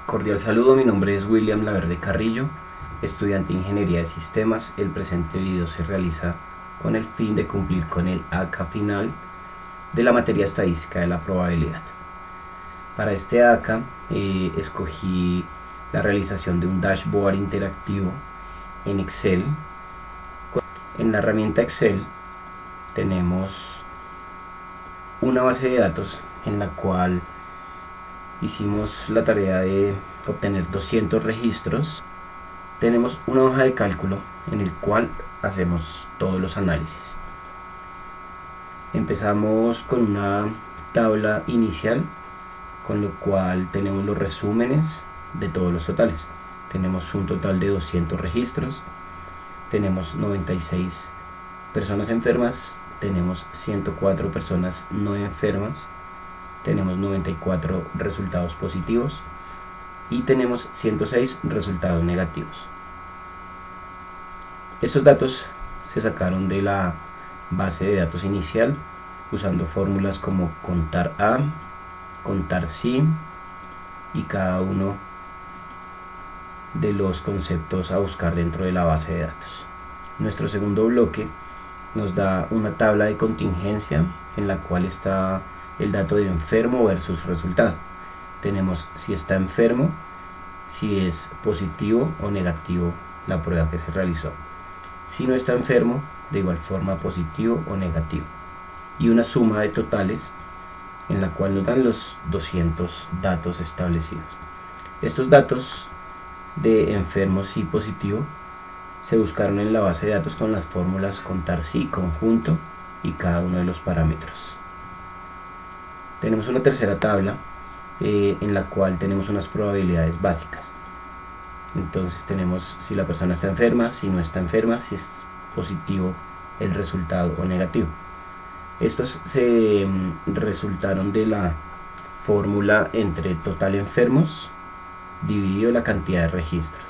Cordial saludo, mi nombre es William Laverde Carrillo, estudiante de Ingeniería de Sistemas. El presente video se realiza con el fin de cumplir con el ACA final de la materia estadística de la probabilidad. Para este ACA escogí la realización de un dashboard interactivo en Excel. En la herramienta Excel tenemos una base de datos en la cual hicimos la tarea de obtener 200 registros. Tenemos una hoja de cálculo en el cual hacemos todos los análisis. Empezamos con una tabla inicial, con lo cual tenemos los resúmenes de todos los totales. Tenemos un total de 200 registros, tenemos 96 personas enfermas, tenemos 104 personas no enfermas, tenemos 94 resultados positivos y tenemos 106 resultados negativos. Estos datos se sacaron de la base de datos inicial usando fórmulas como contar A, contar sí y cada uno de los conceptos a buscar dentro de la base de datos. Nuestro segundo bloque nos da una tabla de contingencia en la cual está el dato de enfermo versus resultado. Tenemos si está enfermo, si es positivo o negativo la prueba que se realizó. Si no está enfermo, de igual forma positivo o negativo. Y una suma de totales en la cual nos dan los 200 datos establecidos. Estos datos de enfermos y positivo se buscaron en la base de datos con las fórmulas contar sí, conjunto y cada uno de los parámetros. Tenemos una tercera tabla en la cual tenemos unas probabilidades básicas. Entonces tenemos si la persona está enferma, si no está enferma, si es positivo el resultado o negativo. Estos se resultaron de la fórmula entre total enfermos dividido la cantidad de registros.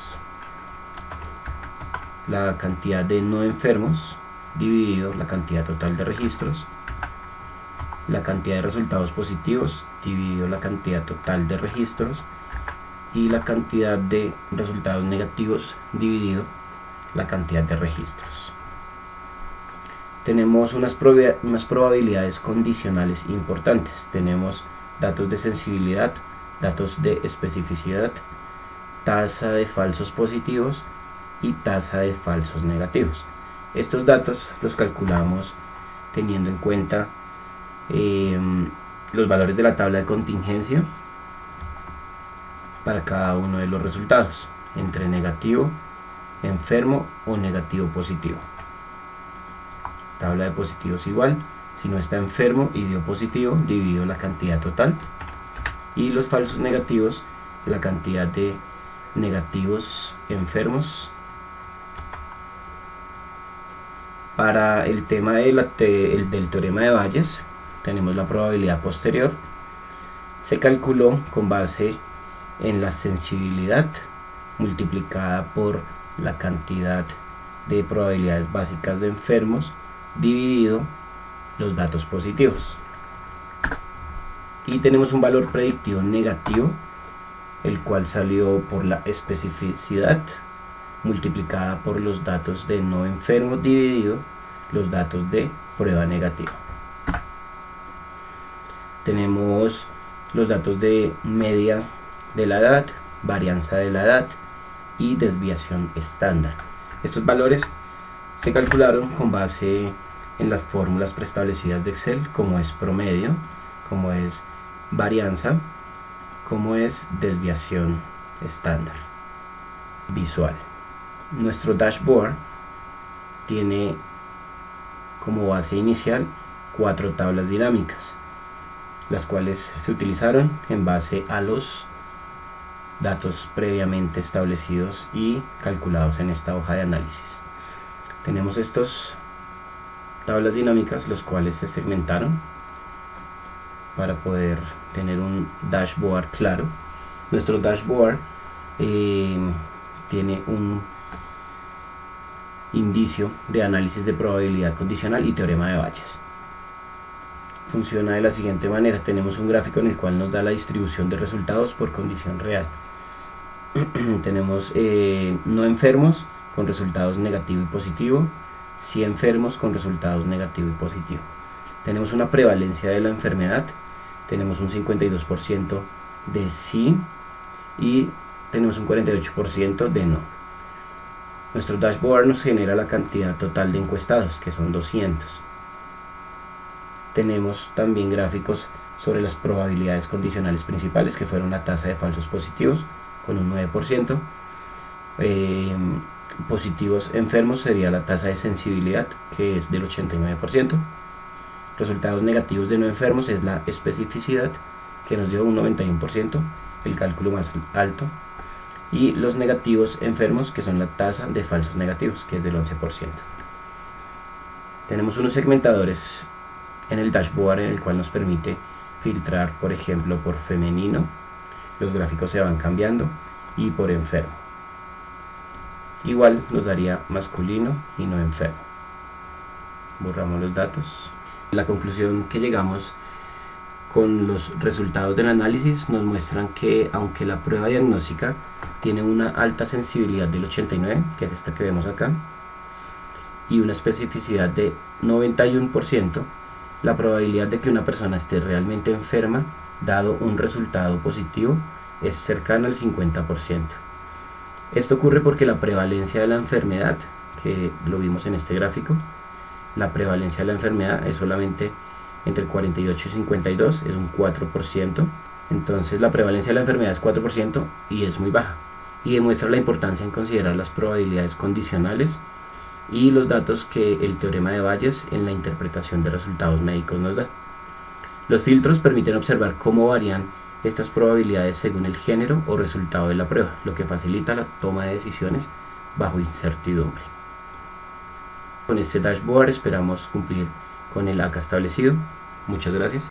La cantidad de no enfermos dividido la cantidad total de registros. La cantidad de resultados positivos dividido la cantidad total de registros y la cantidad de resultados negativos dividido la cantidad de registros. Tenemos unas probabilidades condicionales importantes. Tenemos datos de sensibilidad, datos de especificidad, tasa de falsos positivos y tasa de falsos negativos. Estos datos los calculamos teniendo en cuenta los valores de la tabla de contingencia para cada uno de los resultados, entre negativo, enfermo o negativo positivo. Tabla de positivos igual, si no está enfermo y dio positivo, dividido la cantidad total, y los falsos negativos, la cantidad de negativos enfermos. Para el tema del teorema de Bayes, tenemos la probabilidad posterior. Se calculó con base en la sensibilidad multiplicada por la cantidad de probabilidades básicas de enfermos dividido los datos positivos. Y tenemos un valor predictivo negativo, el cual salió por la especificidad multiplicada por los datos de no enfermos dividido los datos de prueba negativa. Tenemos los datos de media de la edad, varianza de la edad y desviación estándar. Estos valores se calcularon con base en las fórmulas preestablecidas de Excel, como es promedio, como es varianza, como es desviación estándar. Visual. Nuestro dashboard tiene como base inicial 4 tablas dinámicas, las cuales se utilizaron en base a los datos previamente establecidos y calculados en esta hoja de análisis. Tenemos estas tablas dinámicas, los cuales se segmentaron para poder tener un dashboard claro. Nuestro dashboard tiene un indicio de análisis de probabilidad condicional y teorema de Bayes. Funciona de la siguiente manera: tenemos un gráfico en el cual nos da la distribución de resultados por condición real. Tenemos no enfermos con resultados negativo y positivo, sí enfermos con resultados negativo y positivo. Tenemos una prevalencia de la enfermedad, tenemos un 52% de sí y tenemos un 48% de no. Nuestro dashboard nos genera la cantidad total de encuestados, que son 200. Tenemos también gráficos sobre las probabilidades condicionales principales, que fueron la tasa de falsos positivos con un 9%. Positivos enfermos sería la tasa de sensibilidad, que es del 89%. Resultados negativos de no enfermos es la especificidad, que nos dio un 91%, el cálculo más alto. Y los negativos enfermos, que son la tasa de falsos negativos, que es del 11%. Tenemos unos segmentadores en el dashboard en el cual nos permite filtrar, por ejemplo, por femenino, los gráficos se van cambiando, y por enfermo. Igual nos daría masculino y no enfermo. Borramos los datos. La conclusión que llegamos con los resultados del análisis nos muestran que aunque la prueba diagnóstica tiene una alta sensibilidad del 89, que es esta que vemos acá, y una especificidad de 91%, la probabilidad de que una persona esté realmente enferma, dado un resultado positivo, es cercana al 50%. Esto ocurre porque la prevalencia de la enfermedad, que lo vimos en este gráfico, la prevalencia de la enfermedad es solamente entre 48 y 52, es un 4%. Entonces la prevalencia de la enfermedad es 4% y es muy baja, y demuestra la importancia en considerar las probabilidades condicionales y los datos que el teorema de Bayes en la interpretación de resultados médicos nos da. Los filtros permiten observar cómo varían estas probabilidades según el género o resultado de la prueba, lo que facilita la toma de decisiones bajo incertidumbre. Con este dashboard esperamos cumplir con el acá establecido. Muchas gracias.